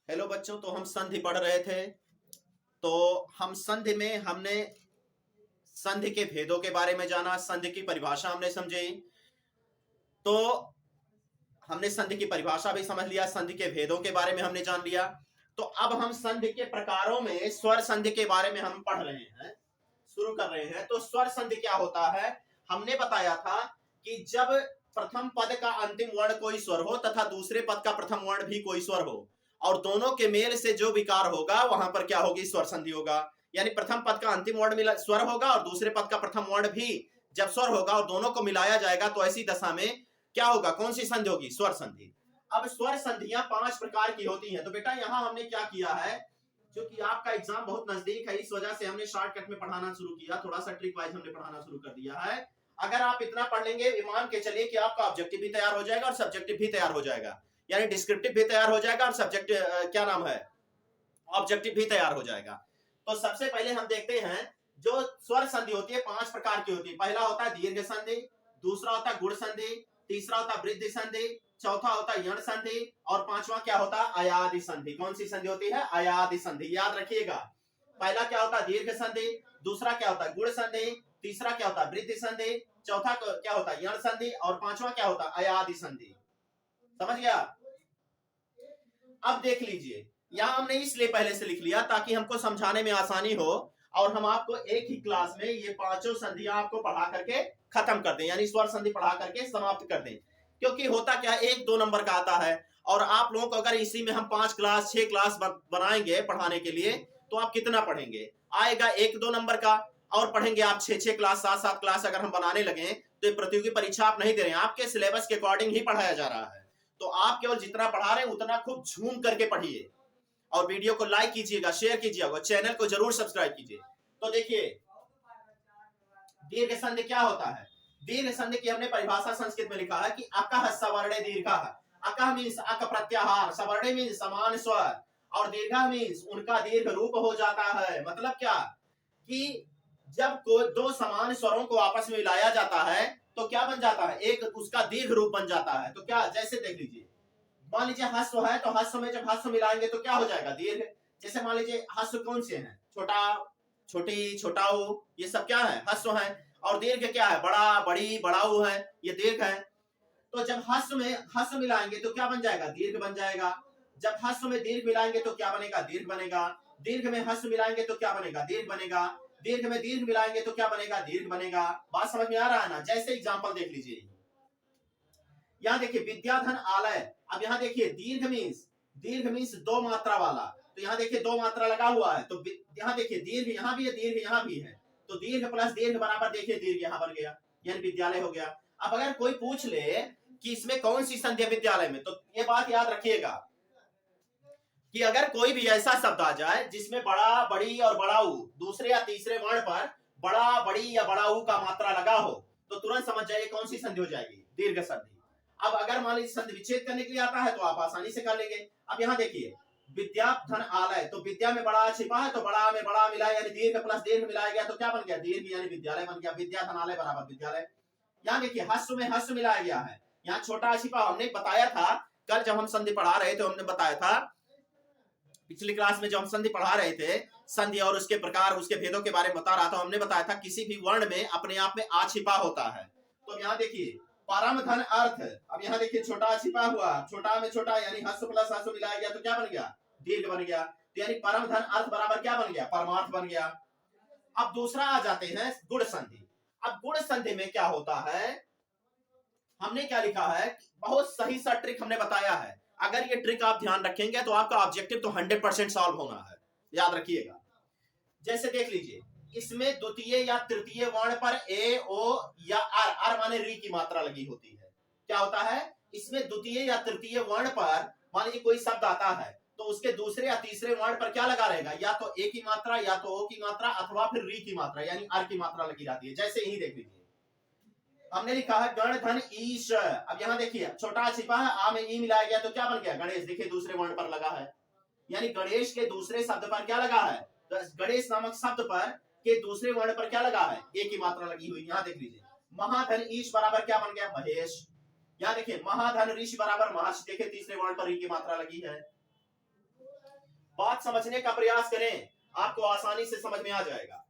Hello बच्चों, तो हम संधि पढ़ रहे थे। तो हम संधि में हमने संधि के भेदों के बारे में जाना, संधि की परिभाषा हमने समझी। तो हमने संधि की परिभाषा भी समझ लिया, संधि के भेदों के बारे में हमने जान लिया। तो अब हम संधि के प्रकारों में स्वर संधि के बारे में हम पढ़ रहे हैं, शुरू कर रहे हैं। तो स्वर संधि क्या होता है? हमने बताया था कि जब प्रथम पद का अंतिम वर्ण कोई स्वर हो तथा दूसरे पद का प्रथम वर्ण भी कोई स्वर हो और दोनों के मेल से जो विकार होगा वहां पर क्या होगी? स्वर संधि होगा। यानी प्रथम पद का अंतिम वर्ण मिला स्वर होगा और दूसरे पद का प्रथम वर्ण भी जब स्वर होगा और दोनों को मिलाया जाएगा तो ऐसी दशा में क्या होगा? कौन सी संधि होगी? स्वर संधि। अब स्वर संधियां 5 प्रकार की होती हैं। तो बेटा यहां हमने क्या किया है, जो कि आपका एग्जाम बहुत नजदीक है, इस वजह से हमने शॉर्टकट में पढ़ाना शुरू किया, थोड़ा सा ट्रिक वाइज हमने पढ़ाना शुरू कर दिया है। अगर आप इतना पढ़ लेंगे, मान के चलिए कि आपका ऑब्जेक्टिव भी तैयार हो जाएगा और सब्जेक्टिव भी तैयार हो जाएगा, यानी डिस्क्रिप्टिव भी तैयार हो जाएगा और सब्जेक्ट क्या नाम है, ऑब्जेक्टिव भी तैयार हो जाएगा। तो सबसे पहले हम देखते हैं जो स्वर संधि होती है 5 प्रकार की होती है। पहला होता है दीर्घ संधि, दूसरा होता है गुण संधि, तीसरा होता है वृद्धि संधि, चौथा होता है यण संधि और पांचवा क्या होता है? अयादि संधि। कौन सी संधि होती है? अयादि संधि। याद रखिएगा, पहला क्या होता है? दीर्घ संधि, दूसरा क्या होता है? गुण संधि, तीसरा क्या होता है? वृद्धि संधि, चौथा क्या होता है? यण संधि और पांचवा क्या होता है? अयादि संधि। समझ गया? अब देख लीजिए, यहां हमने इसलिए पहले से लिख लिया ताकि हमको समझाने में आसानी हो और हम आपको एक ही क्लास में ये पांचों संधियां आपको पढ़ा करके खत्म कर दें, यानी स्वर संधि पढ़ा करके समाप्त कर दें। क्योंकि होता क्या, 1-2 नंबर का आता है और आप लोगों को अगर इसी में हम 5 क्लास 6 क्लास बनाएंगे पढ़ाने के लिए तो आप कितना पढ़ेंगे? आएगा 1-2 नंबर का। और पढ़ेंगे आप 6-6 क्लास 7-7 क्लास अगर हम बनाने लगे तो प्रतियोगी परीक्षा आप नहीं दे रहे हैं, आपके सिलेबस के अकॉर्डिंग ही पढ़ाया जा रहा है। तो आप केवल जितना पढ़ा रहे हैं उतना खूब झूम करके पढ़िए और वीडियो को लाइक कीजिएगा, शेयर कीजिएगा, चैनल को जरूर सब्सक्राइब कीजिए। तो देखिए, दीर्घ संधि क्या होता है? दीर्घ संधि की हमने परिभाषा संस्कृत में लिखा है कि अकः सवर्णे दीर्घः। अकः मीन्स अक प्रत्याहार, सवर्णे मीन्स समान स्वर और दीर्घ मीन्स उनका दीर्घ रूप हो जाता है। मतलब क्या कि जब कोई दो समान स्वरों को आपस में मिलाया जाता है तो क्या बन जाता है? एक उसका दीर्घ रूप बन जाता है। तो क्या, जैसे देख लीजिए, मान लीजिए हस्व है तो हस्व में जब हस्व मिलाएंगे तो क्या हो जाएगा? दीर्घ। जैसे मान लीजिए हस्व कौन से हैं? छोटा, छोटी, छोटाऊ, ये सब क्या है? हस्व है। और दीर्घ क्या है? बड़ा, बड़ी, बड़ाऊ है, ये दीर्घ है। तो जब हस्व में हस्व मिलाएंगे तो क्या बन जाएगा? दीर्घ बन जाएगा। जब हस्व में दीर्घ मिलाएंगे तो क्या बनेगा? दीर्घ बनेगा। दीर्घ में हस्व मिलाएंगे तो क्या बनेगा? दीर्घ बनेगा। दीर्घ में दीर्घ मिलाएंगे तो क्या बनेगा? दीर्घ बनेगा। बात समझ में आ रहा है ना? जैसे एग्जांपल देख लीजिए, यहाँ देखिए विद्याधन आलय। अब यहाँ देखिए दीर्घ मीन्स 2 मात्रा वाला। तो यहाँ देखिए 2 मात्रा लगा हुआ है। तो यहाँ देखिए दीर्घ यहाँ भी है, दीर्घ यहाँ भी है। तो दीर्घ प्लस दीर्घ बराबर देखिए दीर्घ यहाँ बन गया, यानी विद्यालय हो गया। अब अगर कोई पूछ ले कि इसमें कौन सी संधि है विद्यालय में, तो ये बात याद रखिएगा कि अगर कोई भी ऐसा शब्द आ जाए जिसमें बड़ा, बड़ी और बड़ाऊ दूसरे या तीसरे वर्ण पर बड़ा, बड़ी या बड़ाऊ का मात्रा लगा हो तो तुरंत समझ जाइए कौन सी संधि हो जाएगी? दीर्घ संधि। अब अगर मान लीजिए संधि विच्छेद करने के लिए आता है तो आप आसानी से कर लेंगे। अब यहाँ देखिए विद्याधन आलय, तो विद्या में बड़ा छिपा है तो बड़ा में बड़ा मिला, यानी दीर्घ प्लस दीर्घ मिलाया गया तो क्या बन गया? दीर्घ, यानी विद्यालय बन गया। विद्याधन आलय बराबर विद्यालय। यहाँ देखिए हस्व में हस्व मिलाया गया है, यहाँ छोटा छिपा। हमने बताया था कल जब हम संधि पढ़ा रहे थे, हमने बताया था पिछली क्लास में जो हम संधि पढ़ा रहे थे, संधि और उसके प्रकार उसके भेदों के बारे में बता रहा था। हमने बताया था किसी भी वर्ण में अपने आप में आ छिपा होता है। तो यहाँ देखिए परम धन अर्थ। अब यहाँ देखिए छोटा छिपा हुआ, छोटा में छोटा यानी हस्व प्लस हस्व मिलाया गया तो क्या बन गया? दीर्घ बन गया। तो यानी परम धन अर्थ बराबर क्या बन गया? परमार्थ बन गया। अब दूसरा आ जाते हैं गुण संधि। अब गुण संधि में क्या होता है, हमने क्या लिखा है, बहुत सही सा ट्रिक हमने बताया है। अगर ये ट्रिक आप ध्यान रखेंगे तो आपका ऑब्जेक्टिव तो 100% सॉल्व होना है, याद रखिएगा। जैसे देख लीजिए, इसमें द्वितीय या तृतीय वर्ण पर ए, ओ या आर, आर माने री की मात्रा लगी होती है। क्या होता है? इसमें द्वितीय या तृतीय वर्ण पर मान लीजिए कोई शब्द आता है तो उसके दूसरे या तीसरे वर्ण पर क्या लगा रहेगा? या तो ए की मात्रा, या तो ओ की मात्रा, अथवा फिर री की मात्रा यानी आर की मात्रा लगी रहती है। जैसे यही देख लीजिए, हमने लिखा है गण धन ईश। अब यहाँ देखिए छोटा छिपा है, आ में ई मिलाया गया तो क्या बन गया? गणेश। देखिए दूसरे वर्ण पर लगा है, यानी गणेश के दूसरे शब्द पर क्या लगा है? तो गणेश नामक शब्द पर के दूसरे वर्ण पर क्या लगा है? ए की मात्रा लगी हुई। यहाँ देख लीजिए महाधन ईश बराबर क्या बन गया? महेश। यहाँ देखिए महाधन ऋषि बराबर महर्ष। देखिए तीसरे वर्ण पर ई की मात्रा लगी है। बात समझने का प्रयास करें, आपको आसानी से समझ में आ जाएगा।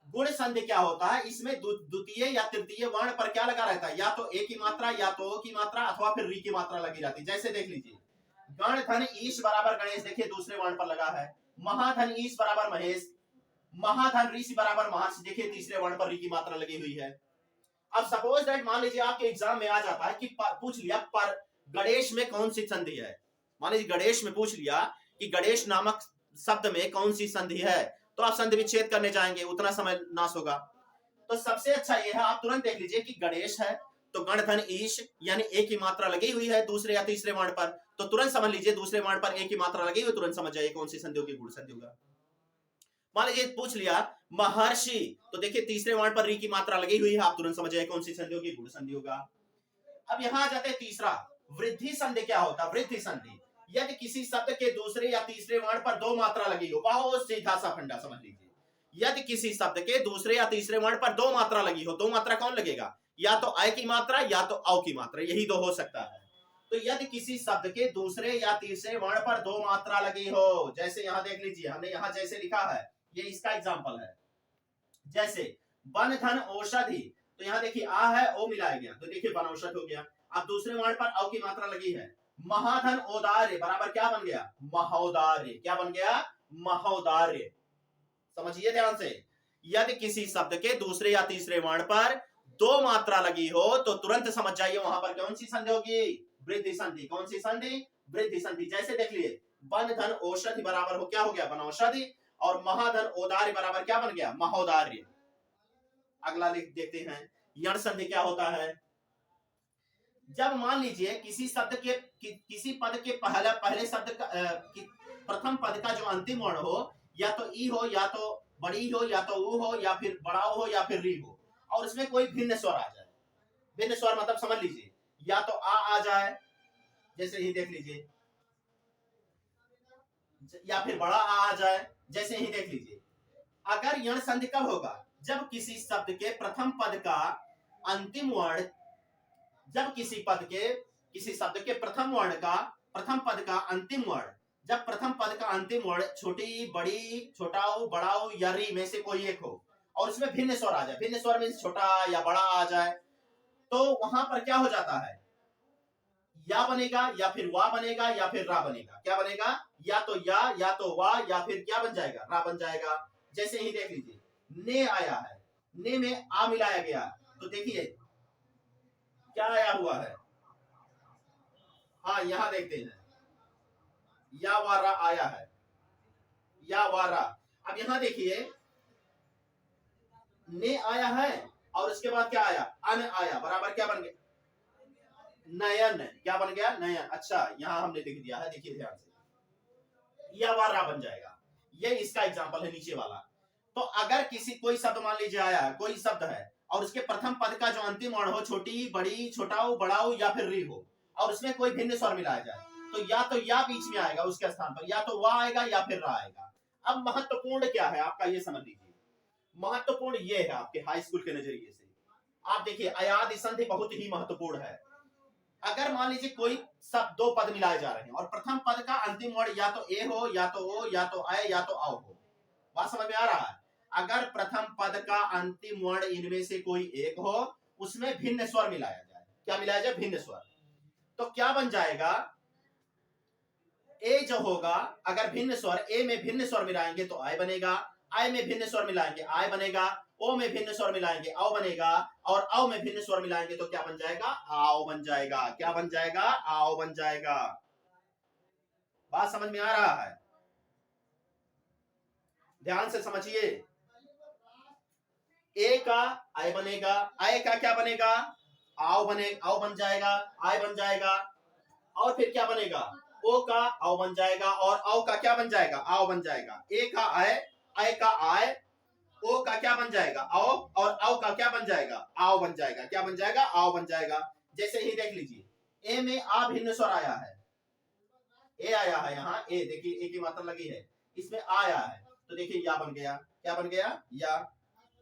गुण संधि क्या होता है, इसमें द्वितीय या तृतीय वर्ण पर क्या लगा रहता है, या तो ए की मात्रा, या तो ओ की मात्रा, अथवा फिर री की मात्रा लगी रहती है। जैसे देख लीजिए, गण धन ईश बराबर गणेश, देखिए दूसरे वर्ण पर लगा है। महाधन ईश बराबर महेश, महाधन ऋषि बराबर महर्षि, देखिए तीसरे वर्ण पर री की मात्रा लगी हुई है। अब सपोज दैट मान लीजिए आपके एग्जाम में आ जाता है कि पूछ लिया पर गणेश में कौन सी संधि है, मान लीजिए गणेश में पूछ लिया कि गणेश नामक शब्द में कौन सी संधि है, तो आप संधि विच्छेद करने जाएंगे, उतना समय नाश होगा। तो सबसे अच्छा यह है आप तुरंत देख लीजिए कि गणेश है तो गण धन ईश यानी एक की मात्रा लगी हुई है दूसरे या तीसरे वर्ण पर, तो तुरंत समझ लीजिए दूसरे वर्ण पर एक की मात्रा लगी हुई, तुरंत समझ जाइए कौन सी संधि होगी, गुण संधि होगा। मान लीजिए पूछ लिया महर्षि, तो देखिए तीसरे वर्ण पर री की मात्रा लगी हुई है, आप तुरंत समझ जाइए कौन सी संधि होगी, गुण संधि होगा। अब यहां आ जाते हैं तीसरा, वृद्धि संधि क्या होता है। वृद्धि संधि यदि किसी शब्द के दूसरे या तीसरे वर्ण पर दो मात्रा लगी हो, बहुत सीधा सा फंडा समझ लीजिए, यदि किसी शब्द के दूसरे या तीसरे वर्ण पर दो मात्रा लगी हो, दो मात्रा कौन लगेगा, या तो आय की मात्रा या तो औ की मात्रा, यही दो हो सकता है। तो यदि किसी शब्द के दूसरे या तीसरे वर्ण पर दो मात्रा लगी हो, जैसे यहां देख लीजिए, हमने यहां जैसे लिखा है, ये इसका एग्जांपल है। जैसे वन धन औषधि, तो यहां देखिए आ है ओ मिलाया गया, तो देखिए वन औषध हो गया। अब दूसरे वर्ण पर औ की मात्रा लगी है, महाधन औदार्य बराबर क्या बन गया, महोदार्य, क्या बन गया, महोदार्य। समझिए ध्यान से, यदि किसी शब्द के दूसरे या तीसरे वर्ण पर दो मात्रा लगी हो, तो तुरंत समझ जाइए वहां पर कौन सी संधि होगी, वृद्धि संधि। कौन सी संधि, वृद्धि संधि। जैसे देख लिए वन धन औषधि बराबर हो क्या हो गया, वनौषधि, और महाधन औदार्य बराबर क्या बन गया, महोदार्य। अगला देखते हैं, यण संधि क्या होता है। जब मान लीजिए किसी शब्द के किसी पद के पहले शब्द का प्रथम पद का जो अंतिम वर्ण हो, या तो ई हो, या तो बड़ी हो, या तो ऊ हो, या फिर बड़ा हो, या फिर री हो, और उसमें कोई भिन्न स्वर आ जाए। भिन्न स्वर मतलब समझ लीजिए, या तो आ जाए, जैसे ही देख लीजिए, या फिर बड़ा आ जाए, जैसे ही देख लीजिए। अगर यण संधि कब होगा, जब किसी शब्द के प्रथम पद का अंतिम वर्ण, जब किसी शब्द के प्रथम पद का अंतिम वर्ण, जब प्रथम पद का अंतिम वर्ण छोटी बड़ी छोटाऊ बड़ाऊ या री में से कोई एक हो, और उसमें भिन्न स्वर आ जाए, भिन्न स्वर में छोटा या बड़ा आ जाए, तो वहां पर क्या हो जाता है, या बनेगा, या फिर वा बनेगा, या फिर रा बनेगा। क्या बनेगा, या तो या तो वा, या फिर क्या बन जाएगा, रा बन जाएगा। जैसे ही देख लीजिए, ने आया है, ने में आ मिलाया गया, तो देखिए क्या आया हुआ है, हाँ यहां देखते हैं, या वारा आया है, या वारा। अब यहां देखिए ने आया है, और उसके बाद क्या आया, अन आया, बराबर क्या बन गया, नयन। क्या बन गया, नयन। अच्छा यहां हमने लिख दिया है, देखिए ध्यान से, या वारा बन जाएगा। ये इसका एग्जांपल है नीचे वाला। तो अगर किसी कोई शब्द मान लीजिए आया है, कोई शब्द है, और उसके प्रथम पद का जो अंतिम वर्ण हो छोटी बड़ी छोटाऊ बड़ाऊ या फिर री हो, और उसमें कोई भिन्न स्वर मिलाया जाए, तो या बीच में आएगा उसके स्थान पर, या तो वाह आएगा या फिर रा आएगा। अब महत्वपूर्ण क्या है आपका, ये समझ लीजिए। महत्वपूर्ण ये है आपके हाई स्कूल के नजरिए से, आप देखिए अयाद संधि बहुत ही महत्वपूर्ण है। अगर मान लीजिए कोई सब दो पद मिलाए जा रहे हैं, और प्रथम पद का अंतिम वर्ण या तो ए हो, या तो ओ, या तो आय, या तो आओ हो, बात समझ में आ रहा है। अगर प्रथम पद का अंतिम वर्ण इनमें से कोई एक हो, उसमें भिन्न स्वर मिलाया जाए, क्या मिलाया जाए, भिन्न स्वर, तो क्या बन जाएगा, ए जो होगा, अगर भिन्न स्वर ए में भिन्न स्वर मिलाएंगे तो आय बनेगा, आय में भिन्न स्वर मिलाएंगे आय बनेगा, ओ में भिन्न स्वर मिलाएंगे औ बनेगा, और औ में भिन्न स्वर मिलाएंगे तो क्या बन जाएगा, आओ बन जाएगा। क्या बन जाएगा, आओ बन जाएगा। बात समझ में आ रहा है, ध्यान से समझिए। ए का आय बनेगा, आय का क्या बनेगा, आओ आओ बन जाएगा, आय बन जाएगा, और फिर क्या बनेगा, ओ का आओ बन जाएगा, और औ का क्या बन जाएगा, आओ बन जाएगा। ए का आय का आय, ओ का क्या बन जाएगा, आओ, और औ का क्या बन जाएगा, आओ बन जाएगा। क्या बन जाएगा, आओ बन जाएगा। जैसे ही देख लीजिए, ए में आ भिन्न स्वर आया है, ए आया है, यहाँ ए देखिए ए की मात्रा लगी है, इसमें आया है, तो देखिए या बन गया। क्या बन गया, या।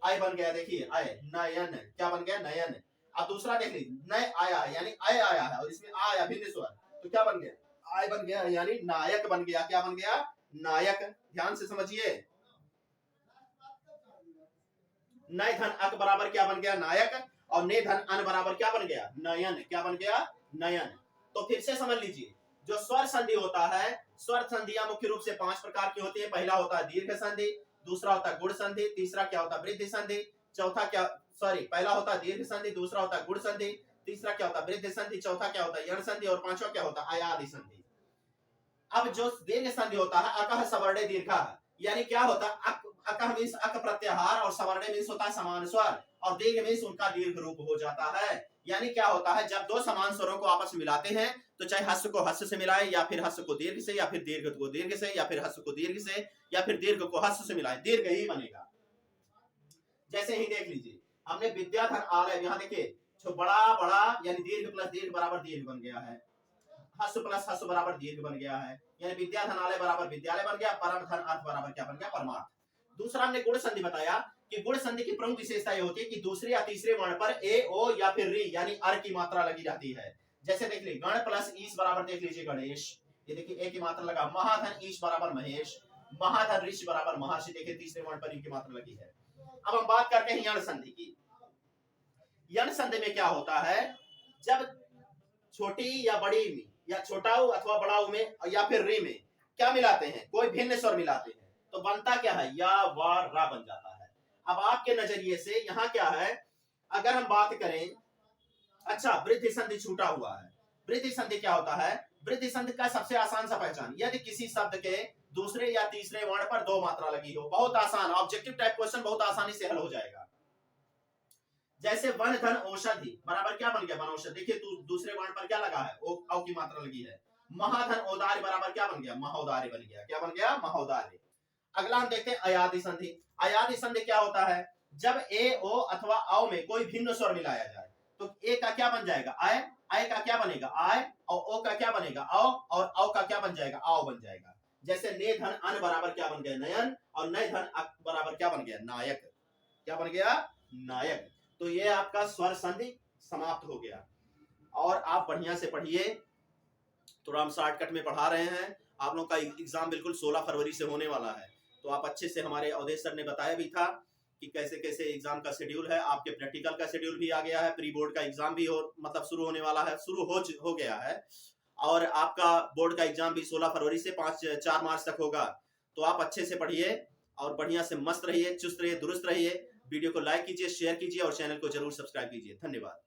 आय बन गया, देखिए आय, नयन। क्या बन गया, नयन। अब दूसरा देख लीजिए, नय आया है यानी आय आया है, और इसमें आया भिन्न स्वर, तो क्या बन गया, आय बन गया यानी नायक बन गया। क्या बन गया, नायक। ध्यान से समझिए, नय धन अक बराबर क्या बन गया, नायक, और ने धन अन बराबर क्या बन गया, नयन। क्या बन गया, नयन। तो फिर से समझ लीजिए, जो स्वर संधि होता है, स्वर संधियां मुख्य रूप से 5 प्रकार की होती है। पहला होता है दीर्घ संधि, दूसरा होता है गुण संधि, तीसरा क्या होता है, वृद्धि संधि, चौथा क्या, सॉरी, पहला होता है दीर्घ संधि, दूसरा होता है गुण संधि, तीसरा क्या होता है, वृद्धि संधि, चौथा क्या होता है, यण संधि, और पांचवा क्या होता है, अयादि संधि। अब जो दीर्घ संधि होता है, अकह सवर्णे दीर्घा, यानी क्या होता है, अकह मींस अक प्रत्याहार, और सवर्णे मींस होता है समान स्वर, और दीर्घ मींस उनका दीर्घ रूप हो जाता है। यानी क्या होता है, जब दो समान स्वरों को आपस में मिलाते हैं, तो चाहे हस्स को हस्स से मिलाए, या फिर हस्स को दीर्घ से, या फिर दीर्घ को दीर्घ से, या फिर हस्स को दीर्घ से, या फिर दीर्घ को हस्स से मिलाए, दीर्घ ही बनेगा। जैसे ही देख लीजिए, हमने विद्याधन आलय, यहाँ देखिए, जो बड़ा बड़ा यानी दीर्घ प्लस दीर्घ बराबर दीर्घ बन गया है, हस्स प्लस हस्स बराबर दीर्घ बन गया है, यानी विद्याधनालय बराबर विद्यालय बन गया, परम धन अर्थ बराबर क्या बन गया, परमार्थ। दूसरा हमने गुण संधि बताया कि गुण संधि की प्रमुख विशेषता ये होती है कि दूसरे या तीसरे वर्ण पर ए, ओ या फिर री यानी अर की मात्रा लगी जाती है। जैसे देख लीजिए, गण प्लस ईश बराबर देख लीजिए गणेश, ये देखिए ए की मात्रा लगा, महाधन ईश बराबर महेश, महाधन ऋषि बराबर महर्षि, देखिए तीसरे वर्ण पर ई की मात्रा लगी है। अब हम बात करते हैं यण संधि की। यण संधि में क्या होता है, जब छोटी या बड़ी में, या छोटा उ अथवा बड़ा उ में, या फिर री में क्या मिलाते हैं, कोई भिन्न स्वर मिलाते हैं, तो बनता क्या है, या वा रा बन जाता है। अब आपके नजरिए से यहाँ क्या है, अगर हम बात करें, अच्छा वृद्धि संधि छूटा हुआ है, वृद्धि संधि क्या होता है, वृद्धि संधि का सबसे आसान सा पहचान, यदि किसी शब्द के दूसरे या तीसरे वर्ण पर दो मात्रा लगी हो, बहुत आसान, ऑब्जेक्टिव टाइप क्वेश्चन बहुत आसानी से हल हो जाएगा। जैसे वन धन औषधि बराबर क्या बन गया, वनौषधि, देखिए दूसरे वर्ण पर क्या लगा है, ओ, औ की मात्रा लगी है। महाधन औदार्य बराबर क्या बन गया, महोदार्य बन गया, क्या बन गया, महोदार्य। अगला हम देखते हैं अयादि संधि। अयादि संधि क्या होता है, जब ए, ओ अथवा औ में कोई भिन्न स्वर मिलाया जाए, तो ए का क्या बन जाएगा, आय, आय का क्या बनेगा, आय, और ओ का क्या बनेगा, औ, और औ का क्या बन जाएगा, आओ बन जाएगा। जैसे ने धन अन बराबर क्या बन गया, नयन, और नय धन अक बराबर क्या बन गया, नायक। क्या बन गया, नायक। तो ये आपका स्वर संधि समाप्त हो गया। और आप बढ़िया से पढ़िए, थोड़ा हम शॉर्टकट में पढ़ा रहे हैं। आप लोग का एग्जाम बिल्कुल 16 फरवरी से होने वाला है, तो आप अच्छे से, हमारे अवधेश सर ने बताया भी था कि कैसे कैसे एग्जाम का शेड्यूल है। आपके प्रैक्टिकल का शेड्यूल भी आ गया है, प्री बोर्ड का एग्जाम भी मतलब शुरू होने वाला है, शुरू हो गया है, और आपका बोर्ड का एग्जाम भी 16 फरवरी से 4 मार्च तक होगा। तो आप अच्छे से पढ़िए और बढ़िया से मस्त रहिए, चुस्त रहिए, दुरुस्त रहिए। वीडियो को लाइक कीजिए, शेयर कीजिए, और चैनल को जरूर सब्सक्राइब कीजिए। धन्यवाद।